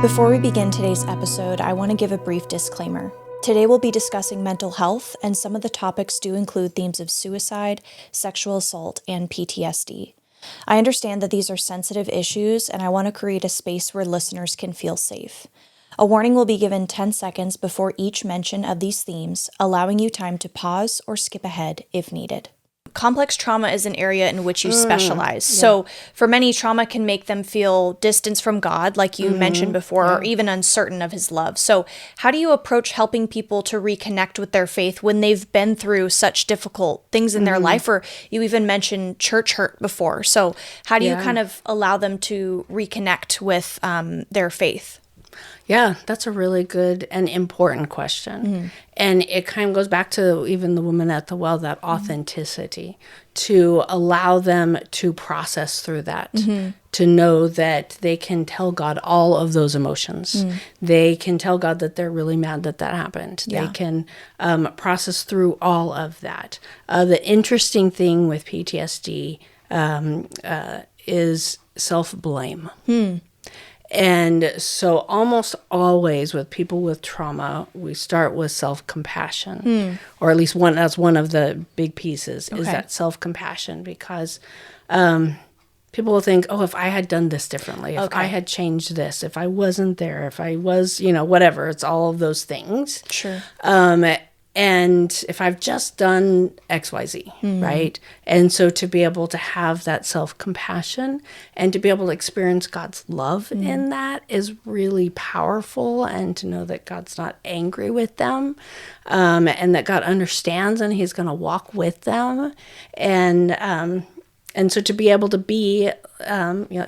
Before we begin today's episode, I want to give a brief disclaimer. Today we'll be discussing mental health, and some of the topics do include themes of suicide, sexual assault, and PTSD. I understand that these are sensitive issues, and I want to create a space where listeners can feel safe. A warning will be given 10 seconds before each mention of these themes, allowing you time to pause or skip ahead if needed. Complex trauma is an area in which you specialize. Yeah. So for many, trauma can make them feel distance from God, like you mentioned before, or even uncertain of his love. So how do you approach helping people to reconnect with their faith when they've been through such difficult things in their life? Or you even mentioned church hurt before. So how do you kind of allow them to reconnect with their faith? Yeah, that's a really good and important question. And it kind of goes back to even the woman at the well, that authenticity, to allow them to process through that, to know that they can tell God all of those emotions. They can tell God that they're really mad that that happened. They can process through all of that. The interesting thing with PTSD is self-blame. And so almost always with people with trauma, we start with self-compassion, or at least that's one of the big pieces, is that self-compassion, because people will think, oh, if I had done this differently, if I had changed this, if I wasn't there, if I was, whatever, it's all of those things. Sure. And if I've just done XYZ, right? And so to be able to have that self-compassion and to be able to experience God's love in that is really powerful, and to know that God's not angry with them, and that God understands and he's going to walk with them. And so to be able to be,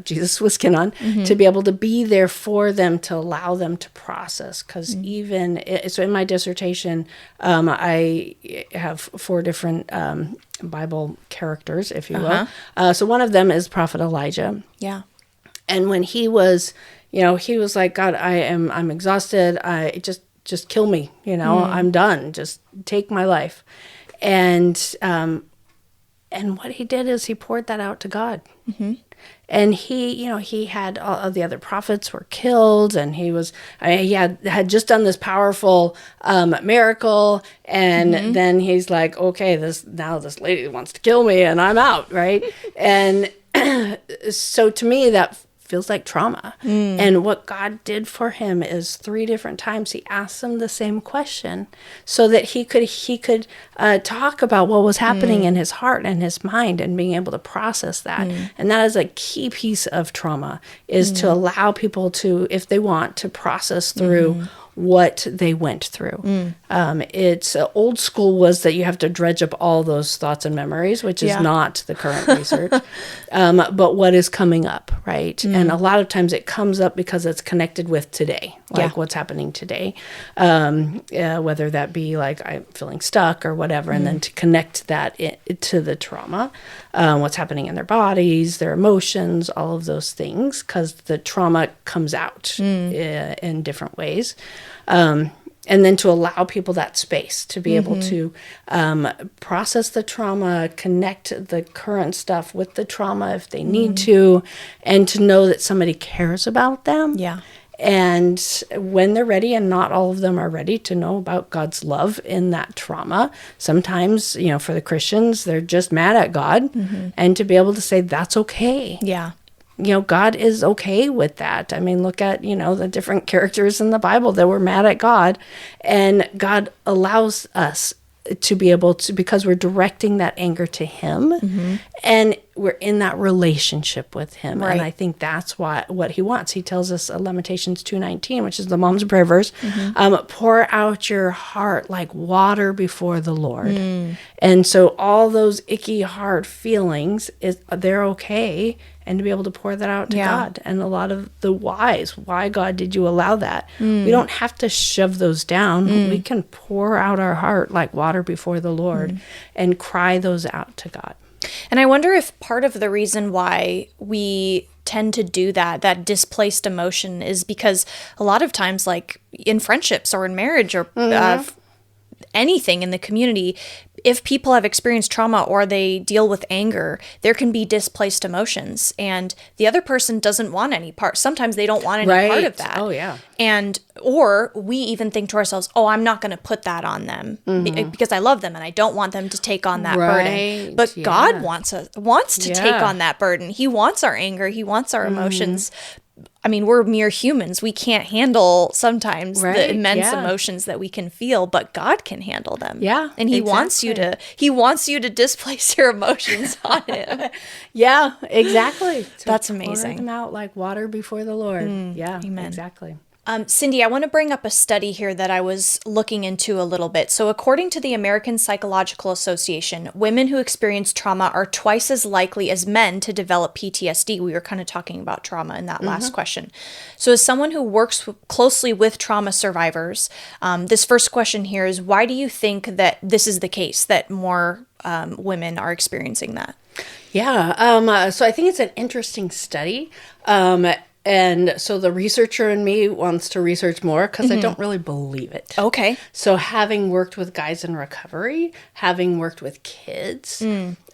Jesus with skin on, to be able to be there for them, to allow them to process. Because so in my dissertation, I have 4 different Bible characters, if you will. So one of them is Prophet Elijah. Yeah. And when he was, he was like, God, I'm exhausted. Just kill me. I'm done. Just take my life. And what he did is he poured that out to God. And he had all of the other prophets were killed, and he had just done this powerful miracle, and then he's like, okay, this lady wants to kill me, and I'm out, right? And so to me, that feels like trauma. And what God did for him is 3 different times he asked him the same question, so that he could talk about what was happening in his heart and his mind, and being able to process that. And that is a key piece of trauma, is to allow people to, if they want, to process through what they went through. It's old school was that you have to dredge up all those thoughts and memories, which is not the current research, but what is coming up, right? And a lot of times it comes up because it's connected with today, like what's happening today, whether that be like I'm feeling stuck or whatever, and then to connect that to the trauma, what's happening in their bodies, their emotions, all of those things, because the trauma comes out in different ways. And then to allow people that space to be able to process the trauma, connect the current stuff with the trauma if they need to, and to know that somebody cares about them. Yeah. And when they're ready, and not all of them are ready to know about God's love in that trauma. Sometimes, for the Christians, they're just mad at God, and to be able to say, that's okay. Yeah. God is okay with that. I mean, look at, the different characters in the Bible that were mad at God, and God allows us to be able to, because we're directing that anger to him, and we're in that relationship with him. Right. And I think that's what he wants. He tells us Lamentations 2:19, which is the mom's prayer verse, pour out your heart like water before the Lord. And so all those icky, hard feelings, they're okay. And to be able to pour that out to God. And a lot of the whys, why God did you allow that? We don't have to shove those down. We can pour out our heart like water before the Lord and cry those out to God. And I wonder if part of the reason why we tend to do that displaced emotion, is because a lot of times, like in friendships or in marriage or anything in the community, if people have experienced trauma or they deal with anger, there can be displaced emotions, and the other person doesn't want any part. Sometimes they don't want any part of that. Oh, yeah. Or we even think to ourselves, oh, I'm not going to put that on them because I love them and I don't want them to take on that burden. But God wants to take on that burden. He wants our anger. He wants our emotions. I mean, we're mere humans. We can't handle sometimes the immense emotions that we can feel, but God can handle them. Yeah. And he wants you to displace your emotions on him. Yeah, exactly. That's amazing. Pour them out like water before the Lord. Yeah, amen. Exactly. Cyndie, I want to bring up a study here that I was looking into a little bit. So according to the American Psychological Association, women who experience trauma are twice as likely as men to develop PTSD. We were kind of talking about trauma in that last question. So as someone who works closely with trauma survivors, this first question here is, why do you think that this is the case, that more women are experiencing that? Yeah. So I think it's an interesting study. And so the researcher in me wants to research more because I don't really believe it. Okay. So having worked with guys in recovery, having worked with kids,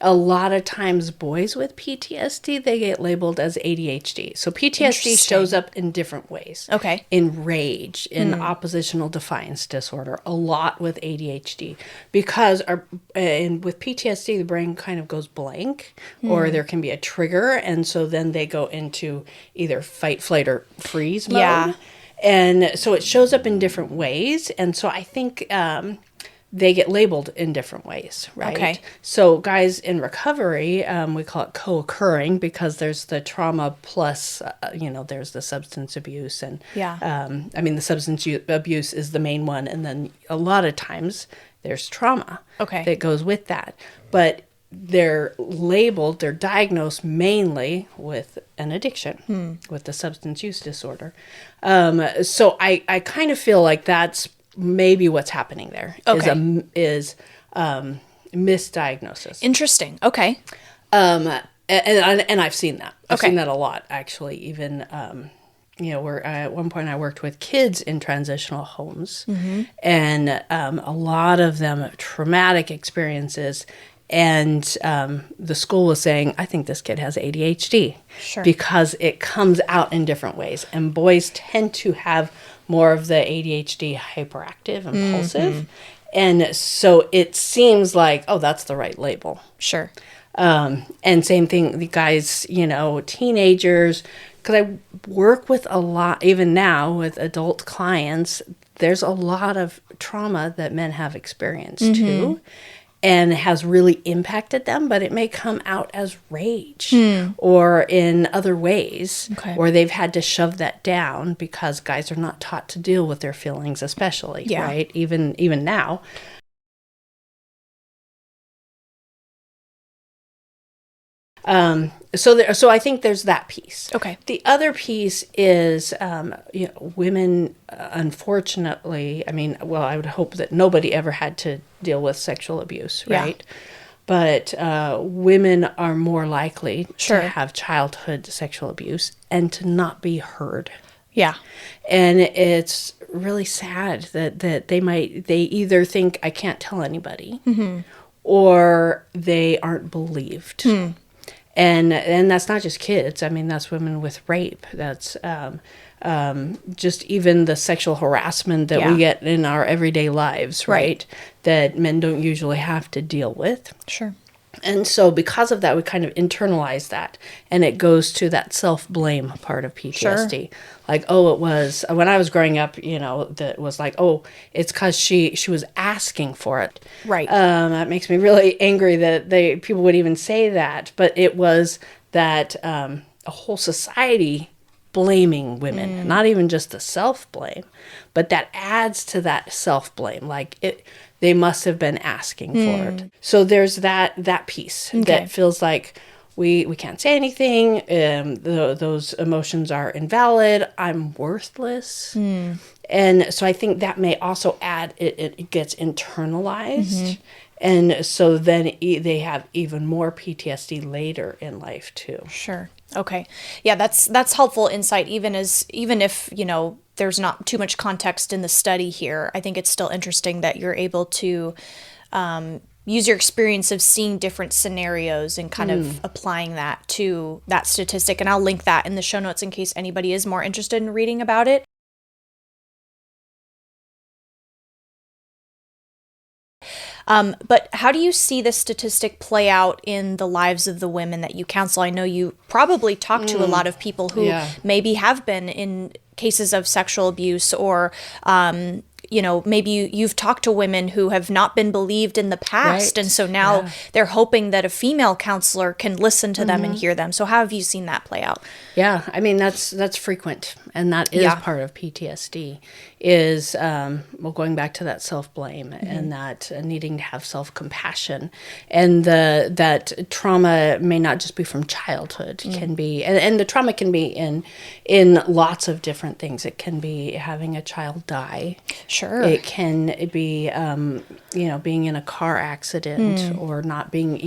a lot of times boys with PTSD, they get labeled as ADHD. So PTSD shows up in different ways. Okay. In rage, in oppositional defiance disorder, a lot with ADHD. Because with PTSD, the brain kind of goes blank, or there can be a trigger, and so then they go into either fight, flight, or freeze mode. Yeah. And so it shows up in different ways. And so I think they get labeled in different ways, right? Okay. So guys in recovery, we call it co-occurring because there's the trauma plus, there's the substance abuse. And the substance abuse is the main one. And then a lot of times there's trauma that goes with that. But they're diagnosed mainly with an addiction, with the substance use disorder. So I kind of feel like that's maybe what's happening there is misdiagnosis. Interesting. Okay. And I've seen that. I've seen that a lot, actually. Even where at one point I worked with kids in transitional homes, and a lot of them have traumatic experiences. And the school was saying, I think this kid has ADHD because it comes out in different ways. And boys tend to have more of the ADHD, hyperactive, impulsive. And so it seems like, oh, that's the right label. Sure. And same thing, the guys, teenagers, because I work with a lot, even now with adult clients, there's a lot of trauma that men have experienced too. And has really impacted them, but it may come out as rage or in other ways, or they've had to shove that down because guys are not taught to deal with their feelings, especially, right? Even now. So I think there's that piece. Okay. The other piece is, women, unfortunately, I would hope that nobody ever had to deal with sexual abuse, right? But women are more likely to have childhood sexual abuse and to not be heard. Yeah. And it's really sad that they either think I can't tell anybody or they aren't believed. And that's not just kids. That's women with rape. That's just even the sexual harassment that we get in our everyday lives, right? That men don't usually have to deal with. Sure. And so because of that, we kind of internalize that. And it goes to that self-blame part of PTSD. Sure. Like, oh, it was, when I was growing up, that was like, oh, it's because she was asking for it. Right. That makes me really angry that people would even say that. But it was that a whole society blaming women, not even just the self-blame, but that adds to that self-blame. Like they must have been asking for it. So there's that piece that feels like we can't say anything. Those emotions are invalid. I'm worthless. And so I think that may also add, it gets internalized. And so then they have even more PTSD later in life too. Sure. Okay. Yeah, that's helpful insight, even if, there's not too much context in the study here. I think it's still interesting that you're able to use your experience of seeing different scenarios and kind of applying that to that statistic. And I'll link that in the show notes in case anybody is more interested in reading about it. But how do you see this statistic play out in the lives of the women that you counsel? I know you probably talk to a lot of people who maybe have been in cases of sexual abuse, or maybe you've talked to women who have not been believed in the past, and so now they're hoping that a female counselor can listen to them and hear them. So how have you seen that play out? Yeah, I mean, that's frequent, and that is part of PTSD, is going back to that self-blame and that needing to have self-compassion, and that trauma may not just be from childhood, can be, and the trauma can be in lots of different things. It can be having a child die. Sure. It can be, being in a car accident, or not being,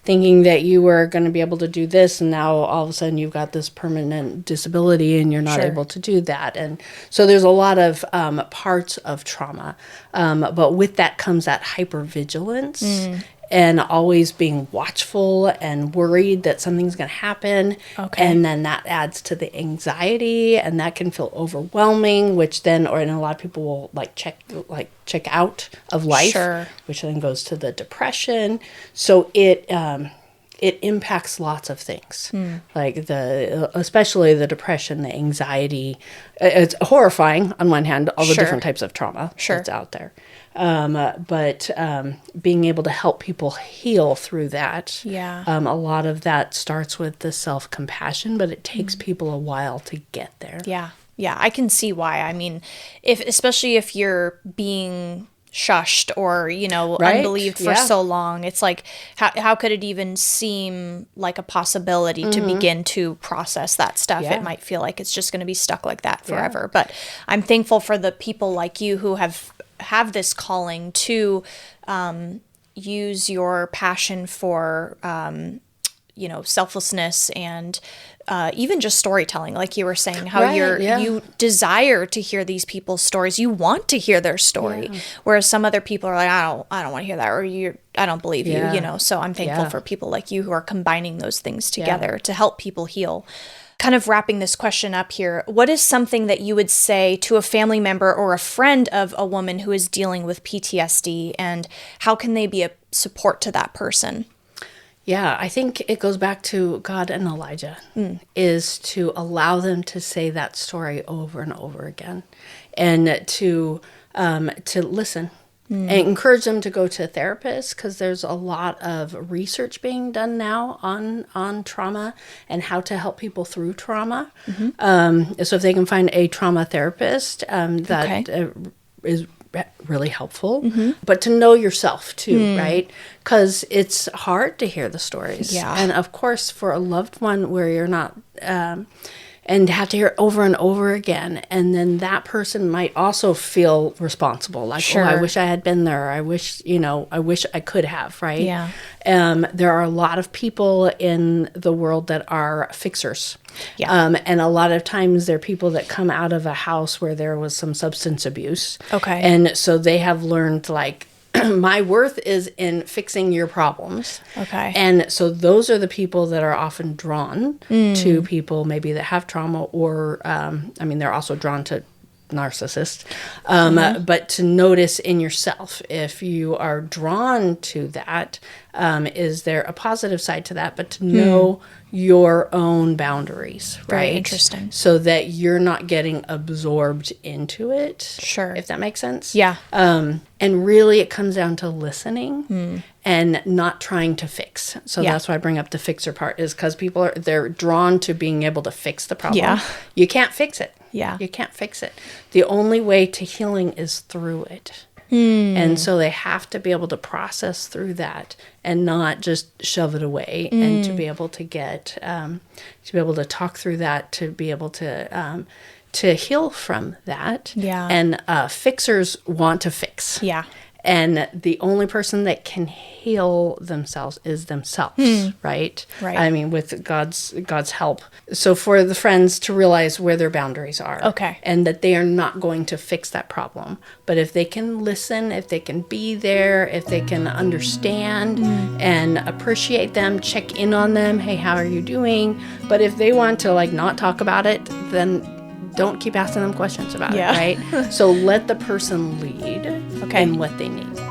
thinking that you were going to be able to do this, and now all of a sudden you've got this permanent disability and you're not able to do that. And so there's a lot of parts of trauma, but with that comes that hypervigilance. And always being watchful and worried that something's going to happen. Okay. And then that adds to the anxiety, and that can feel overwhelming, which then, and a lot of people will check out of life, which then goes to the depression. So it impacts lots of things, like especially the depression, the anxiety. It's horrifying on one hand, all the different types of trauma that's out there. But being able to help people heal through that. Yeah. A lot of that starts with the self-compassion, but it takes people a while to get there. Yeah. Yeah. I can see why. I mean, especially if you're being shushed or, unbelieved for so long, it's like, how could it even seem like a possibility to begin to process that stuff? It might feel like it's just going to be stuck like that forever. But I'm thankful for the people like you who have this calling to use your passion for selflessness and even just storytelling, like you were saying, how you desire to hear these people's stories. You want to hear their story, whereas some other people are like, I don't want to hear that, or I don't believe you. So I'm thankful for people like you who are combining those things together to help people heal. Kind of wrapping this question up here, what is something that you would say to a family member or a friend of a woman who is dealing with PTSD, and how can they be a support to that person? Yeah, I think it goes back to God and Elijah, is to allow them to say that story over and over again, and to listen. And encourage them to go to a therapist, because there's a lot of research being done now on trauma and how to help people through trauma. So if they can find a trauma therapist, that is really helpful. But to know yourself too, right? Because it's hard to hear the stories. Yeah. And of course, for a loved one where you're not... and have to hear it over and over again. And then that person might also feel responsible. Like, oh, I wish I had been there. I wish I could have, right? Yeah. There are a lot of people in the world that are fixers. Yeah. And a lot of times they're people that come out of a house where there was some substance abuse. Okay. And so they have learned, like, my worth is in fixing your problems. Okay. And so those are the people that are often drawn to people maybe that have trauma, or, they're also drawn to narcissists. But to notice in yourself, if you are drawn to that, is there a positive side to that? But to know your own boundaries, right? Very interesting. So that you're not getting absorbed into it. Sure. If that makes sense. Yeah. And really it comes down to listening and not trying to fix. So that's why I bring up the fixer part, is because people they're drawn to being able to fix the problem. Yeah. You can't fix it. Yeah. You can't fix it. The only way to healing is through it. And so they have to be able to process through that and not just shove it away, and to be able to get, to be able to talk through that, to be able to heal from that. Yeah. And fixers want to fix. Yeah. And the only person that can heal themselves is themselves, right? Right. I mean, with God's help. So for the friends to realize where their boundaries are. Okay. And that they are not going to fix that problem. But if they can listen, if they can be there, if they can understand and appreciate them, check in on them, hey, how are you doing? But if they want to like not talk about it, then don't keep asking them questions about it, right? So let the person lead in what they need.